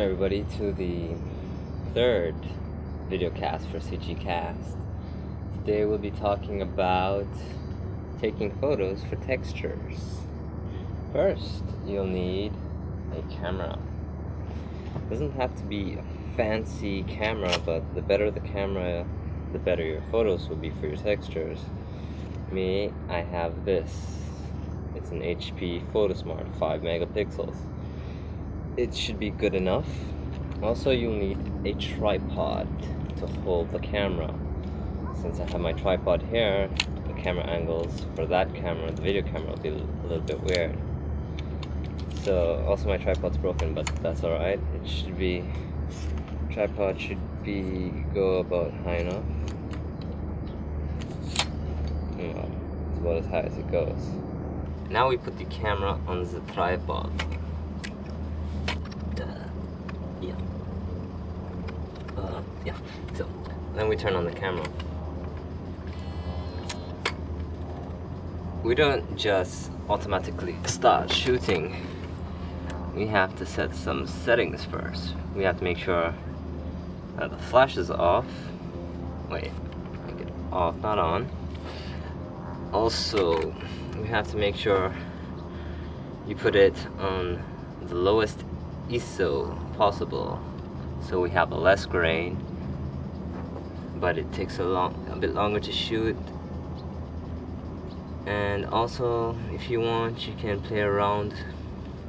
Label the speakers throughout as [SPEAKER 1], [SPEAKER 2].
[SPEAKER 1] everybody to the third video cast for CGCast. Today we'll be talking about taking photos for textures. First, you'll need a camera. It doesn't have to be a fancy camera, but the better the camera, the better your photos will be for your textures. Me, I have this. It's an HP PhotoSmart 5 megapixels. It should be good enough. Also, you'll need a tripod to hold the camera. Since I have my tripod here, the camera angles for that camera, the video camera, will be a little bit weird. So, also my tripod's broken, but that's alright. It should be, tripod should go about high enough. It's about as high as it goes. Now we put the camera on the tripod. So then we turn on the camera. We don't just automatically start shooting. We have to set some settings first. We have to make sure that the flash is off. Wait, make it off, not on. Also, we have to make sure you put it on the lowest ISO possible, so we have a less grain, but it takes a bit longer to shoot. And also, if you want, you can play around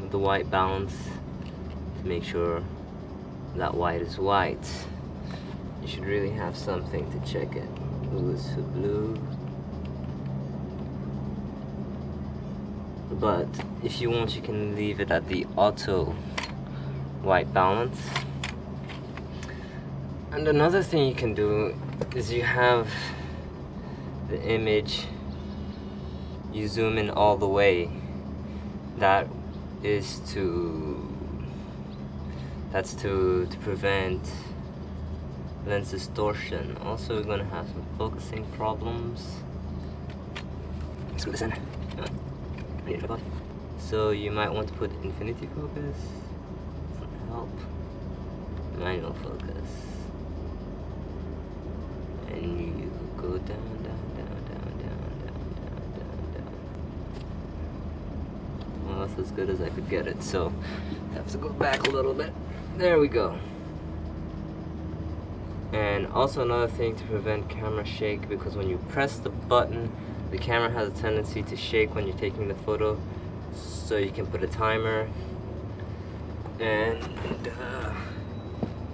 [SPEAKER 1] with the white balance to make sure that white is white. You should really have something to check it. Blue is to blue. But if you want, you can leave it at the auto white balance. And another thing you can do is you have the image, you zoom in all the way. That's to prevent lens distortion. Also, we're gonna have some focusing problems. Let's go listen. So you might want to put infinity focus. Doesn't help. Manual focus. And you go down, down, down, down, down, down, down, down, down. Well, that's as good as I could get it, so I have to go back a little bit. There we go. And also another thing to prevent camera shake, because when you press the button, the camera has a tendency to shake when you're taking the photo. So you can put a timer, and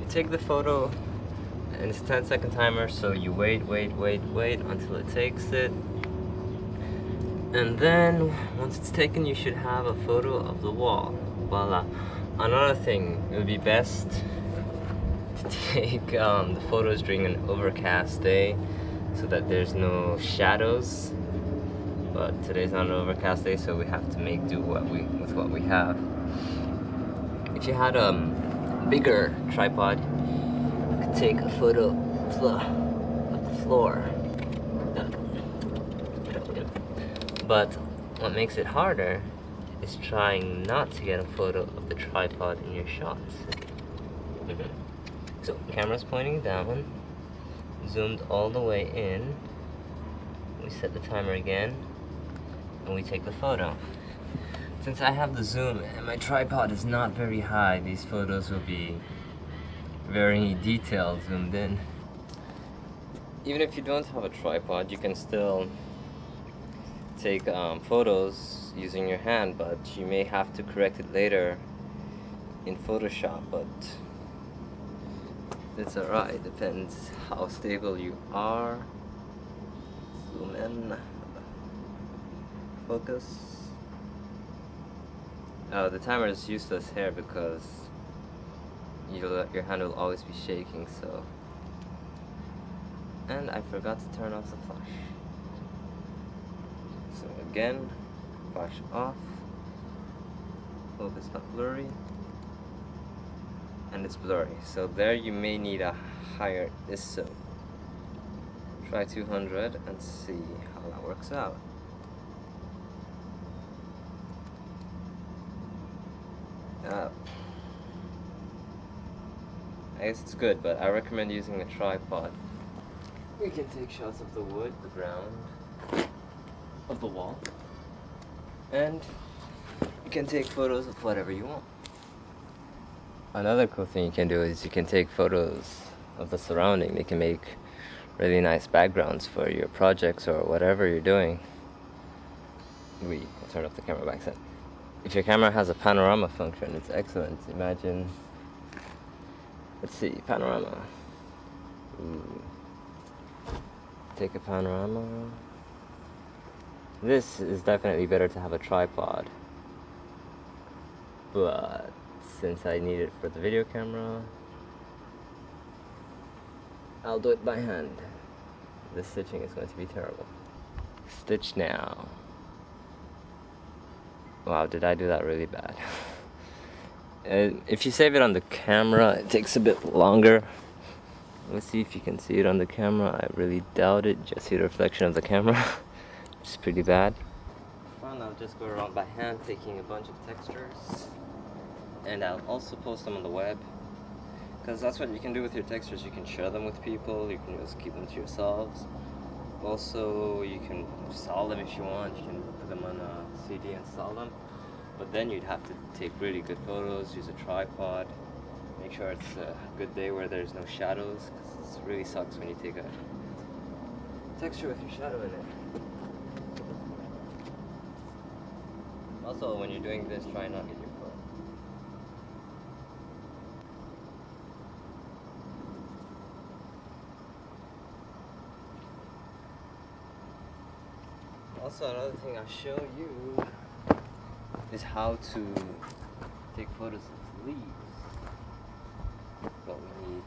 [SPEAKER 1] you take the photo, and it's a 10-second timer, so you wait until it takes it. And then once it's taken, you should have a photo of the wall. Voila. Another thing, it would be best to take the photos during an overcast day so that there's no shadows. But today's not an overcast day, so we have to make do with what we have. If you had a bigger tripod, you could take a photo of the floor. But what makes it harder is trying not to get a photo of the tripod in your shots. So, camera's pointing down, zoomed all the way in. We set the timer again, and we take the photo. Since I have the zoom and my tripod is not very high, these photos will be very detailed, zoomed in. Even if you don't have a tripod, you can still take photos using your hand, but you may have to correct it later in Photoshop, but it's alright, depends how stable you are. Zoom in. Focus. Oh, the timer is useless here because your hand will always be shaking, so. And I forgot to turn off the flash. So again, flash off. Focus not blurry. And it's blurry. So there you may need a higher ISO. Try 200 and see how that works out. I guess it's good, but I recommend using a tripod. We can take shots of the wood, the ground, of the wall, and you can take photos of whatever you want. Another cool thing you can do is you can take photos of the surrounding. They can make really nice backgrounds for your projects or whatever you're doing. I'll turn off the camera back then. If your camera has a panorama function, it's excellent. Imagine, let's see, panorama. Ooh. Take a panorama. This is definitely better to have a tripod, but since I need it for the video camera, I'll do it by hand. The stitching is going to be terrible. Stitch now. Wow, did I do that really bad? If you save it on the camera, it takes a bit longer. Let's see if you can see it on the camera. I really doubt it. Just see the reflection of the camera. It's pretty bad. Fun, I'll just go around by hand taking a bunch of textures. And I'll also post them on the web. Because that's what you can do with your textures. You can share them with people. You can just keep them to yourselves. Also, you can sell them if you want. You can put them on a CD and sell them. But then you'd have to take really good photos, use a tripod. Make sure it's a good day where there's no shadows. Because it really sucks when you take a texture with your shadow in it. Also, when you're doing this, try not to get your foot. Also, another thing I'll show you is how to take photos of leaves. But we need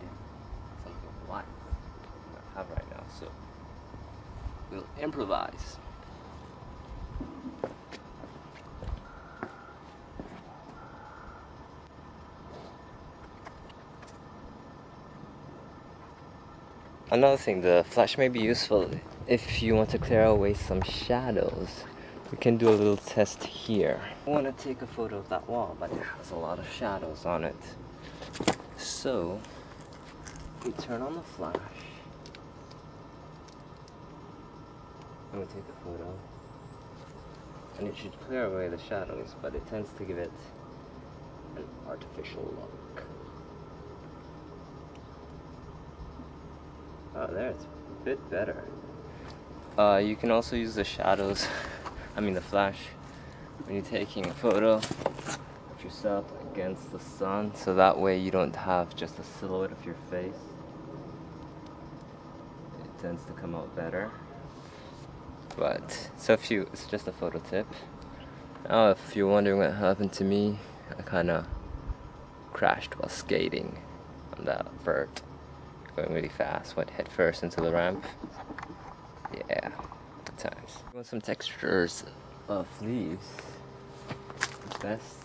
[SPEAKER 1] something light we don't have right now, so we'll improvise. Another thing, the flash may be useful if you want to clear away some shadows. We can do a little test here. I want to take a photo of that wall, but it has a lot of shadows on it. So, we turn on the flash, and we take a photo, and it should clear away the shadows, but it tends to give it an artificial look. Oh, there, it's a bit better. You can also use the shadows, the flash, when you're taking a photo of yourself against the sun, so that way you don't have just a silhouette of your face. It tends to come out better. But, it's just a photo tip. Now, if you're wondering what happened to me, I kinda crashed while skating on that vert. Going really fast, went head first into the ramp. Yeah, good times. You want some textures of leaves? It's best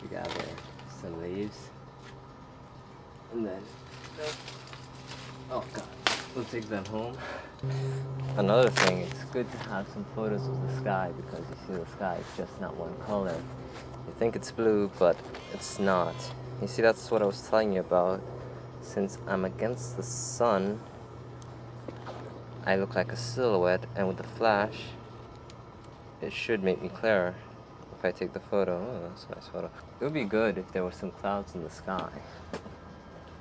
[SPEAKER 1] to gather some leaves, and then, oh god, we'll take them home. Another thing, it's good to have some photos of the sky, because you see the sky is just not one color. You think it's blue, but it's not. You see, that's what I was telling you about. Since I'm against the sun, I look like a silhouette, and with the flash, it should make me clearer if I take the photo. Oh, that's a nice photo. It would be good if there were some clouds in the sky,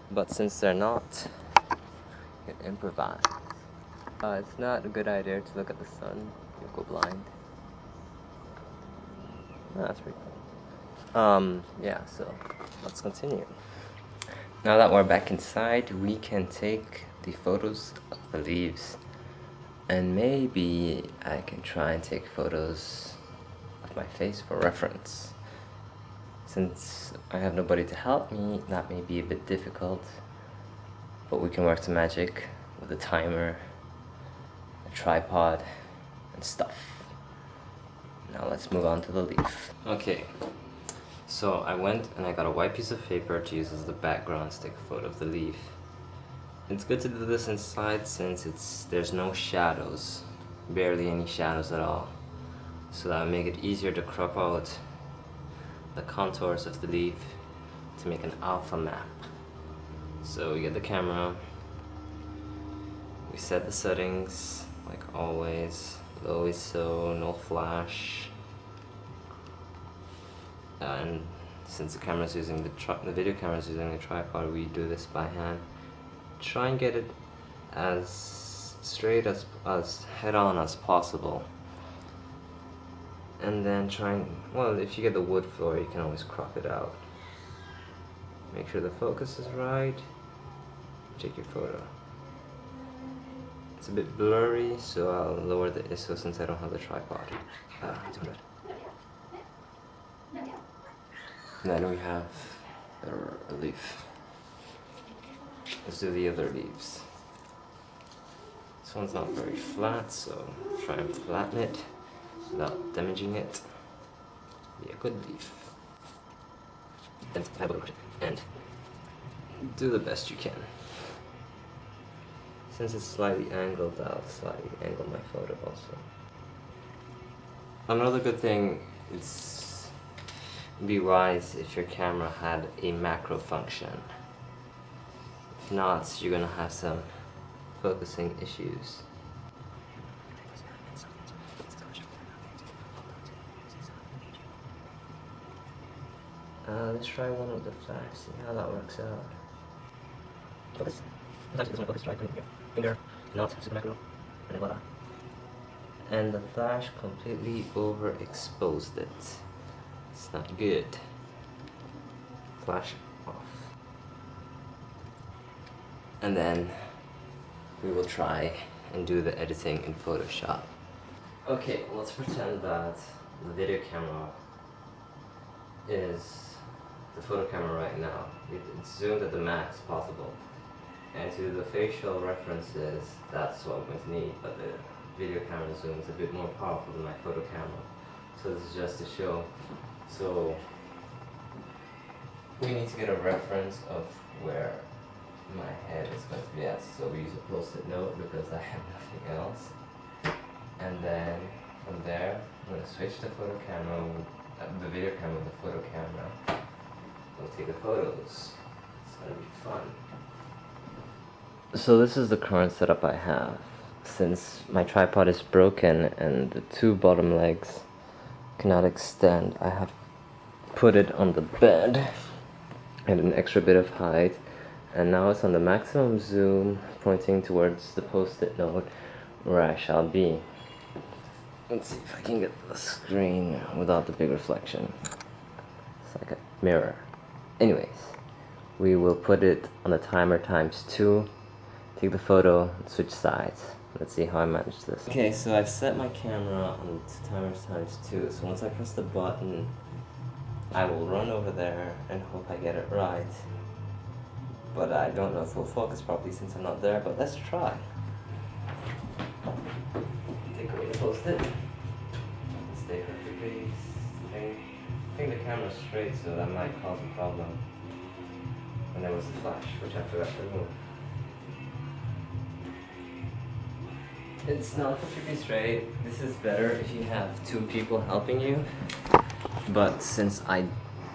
[SPEAKER 1] but since they're not, you can improvise. It's not a good idea to look at the sun. You'll go blind. Oh, that's pretty cool. Yeah, so let's continue. Now that we're back inside, we can take the photos of the leaves. And maybe I can try and take photos of my face for reference. Since I have nobody to help me, that may be a bit difficult. But we can work some magic with a timer, a tripod, and stuff. Now let's move on to the leaf. Okay. So I went and I got a white piece of paper to use as the background to take a photo of the leaf. It's good to do this inside since there's no shadows, barely any shadows at all. So that would make it easier to crop out the contours of the leaf to make an alpha map. So we get the camera, we set the settings like always, low ISO, no flash, and since the camera's using the video camera is using the tripod, we do this by hand. Try and get it as straight as head-on as possible, and then try and, well, if you get the wood floor, you can always crop it out. Make sure the focus is right. Take your photo. It's a bit blurry, so I'll lower the ISO since I don't have the tripod. 200. And then we have a leaf. Let's do the other leaves. This one's not very flat, so try and flatten it without damaging it. Be a good leaf. Then have a look and do the best you can. Since it's slightly angled, I'll slightly angle my photo also. Another good thing is be wise if your camera had a macro function. If not, you're gonna have some focusing issues. Let's try one with the flash, see how that works out. Focus. Sometimes it doesn't focus right, put it in your finger, not super macro, and then voila. And the flash completely overexposed it. It's not good. Flash off. And then we will try and do the editing in Photoshop. Okay, let's pretend that the video camera is the photo camera right now. It's zoomed at the max possible. And to the facial references, that's what I'm going to need, but the video camera zoom is a bit more powerful than my photo camera. So this is just to show. So we need to get a reference of where my head is going to be at. So we use a post-it note because I have nothing else. And then from there, I'm going to switch the photo camera, the video camera with the photo camera. We'll take the photos. It's going to be fun. So this is the current setup I have. Since my tripod is broken and the two bottom legs cannot extend, I have put it on the bed at an extra bit of height, and now it's on the maximum zoom, pointing towards the post-it note where I shall be. Let's see if I can get the screen without the big reflection. It's like a mirror. Anyways, we will put it on the timer ×2, take the photo, and switch sides. Let's see how I manage this. Okay, so I've set my camera on timer ×2, so once I press the button, I will run over there and hope I get it right. But I don't know if it will focus properly since I'm not there, but let's try. Take away the post-it. Stay perfectly. I think the camera's straight, so that might cause a problem. And there was a flash, which I forgot to remove. It's not perfectly straight. This is better if you have two people helping you. But since I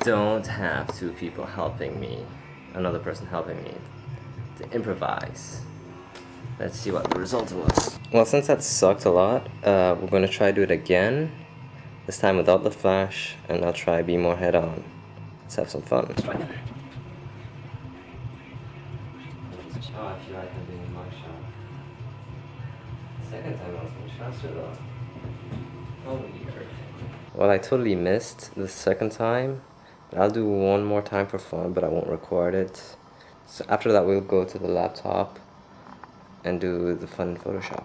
[SPEAKER 1] don't have two people helping me, another person helping me to improvise, let's see what the result was. Well, since that sucked a lot, we're going to try to do it again. This time without the flash, and I'll try be more head-on. Let's have some fun. Let's try again. Oh, I feel like I'm being in my shot. Second time I was much faster though. Oh, weird. Well, I totally missed the second time. I'll do one more time for fun, but I won't record it. So after that, we'll go to the laptop and do the fun in Photoshop.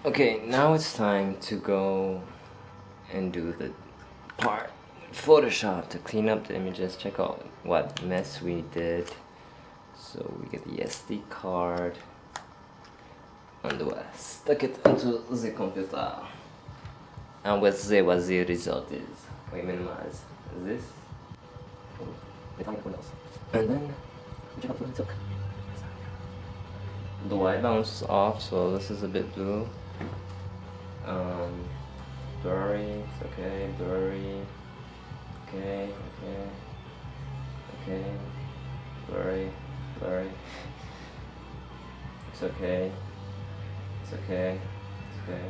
[SPEAKER 1] Okay, now it's time to go and do the part in Photoshop to clean up the images, check out what mess we did. So we get the SD card and we'll stick it into the computer. And we'll see what the result is. We minimize this. And then check out what it took. The white balance is off, so this is a bit blue. Blurry, okay, blurry, okay, blurry, blurry. It's okay. It's okay. It's okay.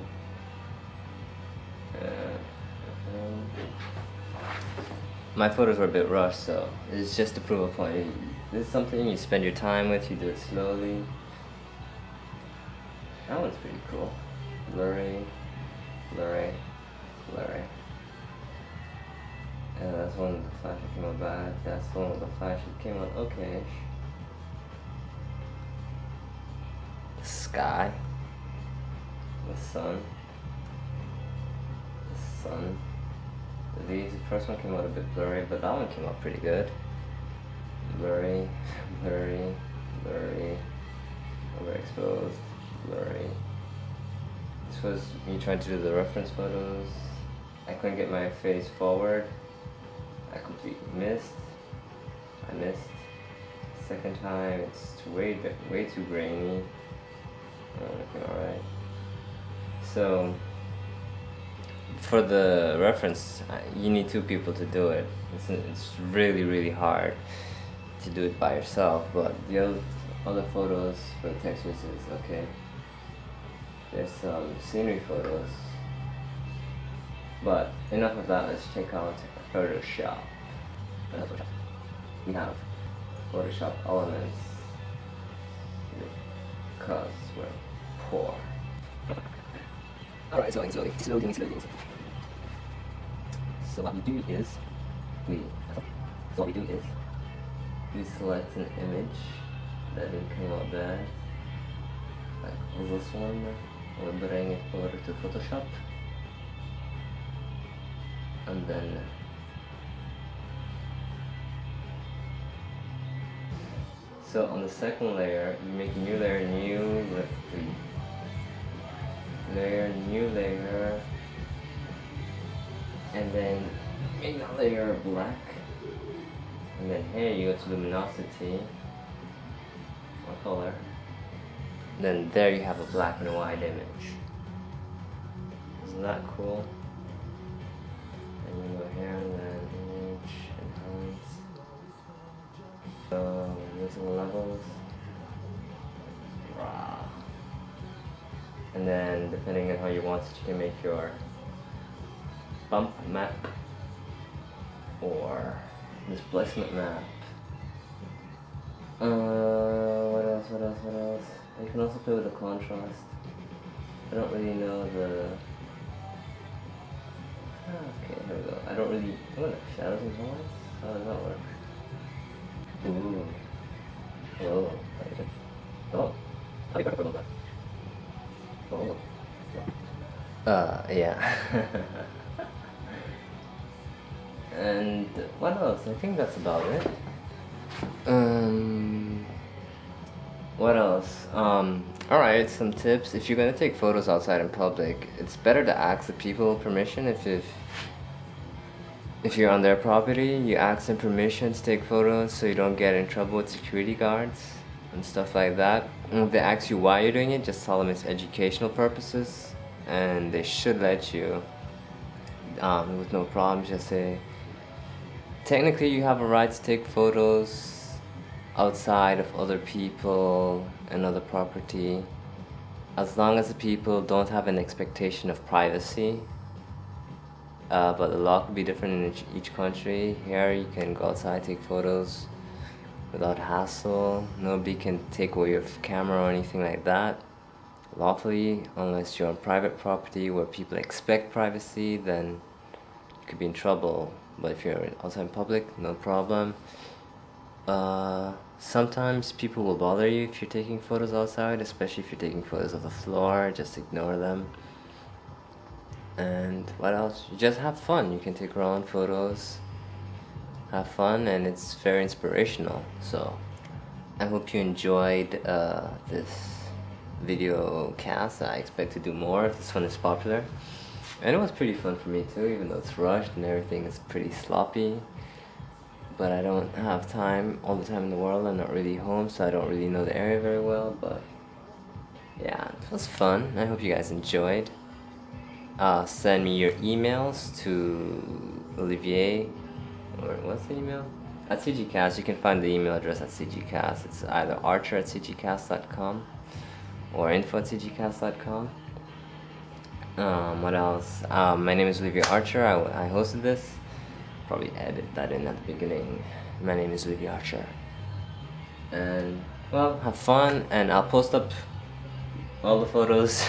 [SPEAKER 1] My photos were a bit rushed, so it's just to prove a point. This is something you spend your time with, you do it slowly. That one's pretty cool. Blurry, blurry, blurry. And that's one with the flash that came out bad. That's the one with the flash that came out okay. The sky. The sun. The sun. The first one came out a bit blurry, but that one came out pretty good. Blurry, blurry, blurry, overexposed, blurry. This was me trying to do the reference photos. I couldn't get my face forward. I completely missed. I missed. Second time, it's way too grainy. Looking alright. So, for the reference, you need two people to do it. It's really hard to do it by yourself, but the other photos for the textures is okay. There's some scenery photos, but enough of that. Let's check out Photoshop. We have Photoshop elements because we're poor. Alright, slowly. So what we do is we select an image that didn't come out bad, like this one. We'll bring it over to Photoshop, and then so on the second layer, you make a new layer, new layer, and then make that layer black, and then here you go to luminosity or color. Then there you have a black and white image. Isn't that cool? And you go here and then image, enhance. So using levels. Wow. And then depending on how you want it, you can make your bump map or displacement map. What else? You can also play with the contrast. I don't really know the... Okay, here we go. I don't really... What, shadows and highlights? How does that work? Ooh. Oh. Oh. How do you go that? Oh. Yeah. And what else? I think that's about it. What else? Alright, some tips. If you're gonna take photos outside in public, it's better to ask the people permission. If you're on their property, you ask them permission to take photos so you don't get in trouble with security guards and stuff like that. And if they ask you why you're doing it, just tell them it's educational purposes, and they should let you with no problem. Just say, technically you have a right to take photos outside of other people and other property, as long as the people don't have an expectation of privacy. But the law could be different in each country. Here you can go outside, take photos without hassle. Nobody can take away your camera or anything like that lawfully, unless you're on private property where people expect privacy. Then you could be in trouble. But if you're outside in public, no problem. Sometimes people will bother you if you're taking photos outside, especially if you're taking photos of the floor. Just ignore them. And what else? You just have fun. You can take your own photos, have fun, and it's very inspirational. So I hope you enjoyed this video cast. I expect to do more if this one is popular. And it was pretty fun for me too, even though it's rushed and everything is pretty sloppy. But I don't have time all the time in the world. I'm not really home, so I don't really know the area very well. But yeah, it was fun. I hope you guys enjoyed. Send me your emails to Olivier, or what's the email? at CGCast, you can find the email address at CGCast. It's either archer@cgcast.com or info@cgcast.com. What else? My name is Olivia Archer. I hosted this. Probably edit that in at the beginning. My name is Olivia Archer. And, well, have fun, and I'll post up all the photos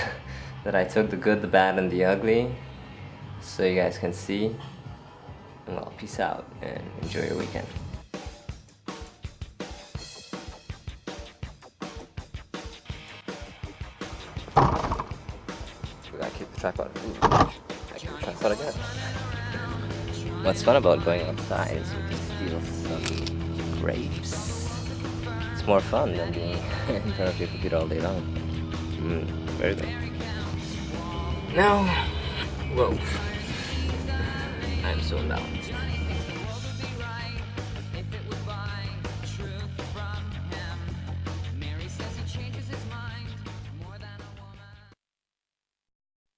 [SPEAKER 1] that I took, the good, the bad, and the ugly, so you guys can see. And, well, peace out, and enjoy your weekend. We gotta keep the tripod. Ooh, I keep the tripod again. What's fun about going outside is you can steal some grapes. It's more fun than being in front of your computer all day long. Very good. Now, whoa, I'm so imbalanced.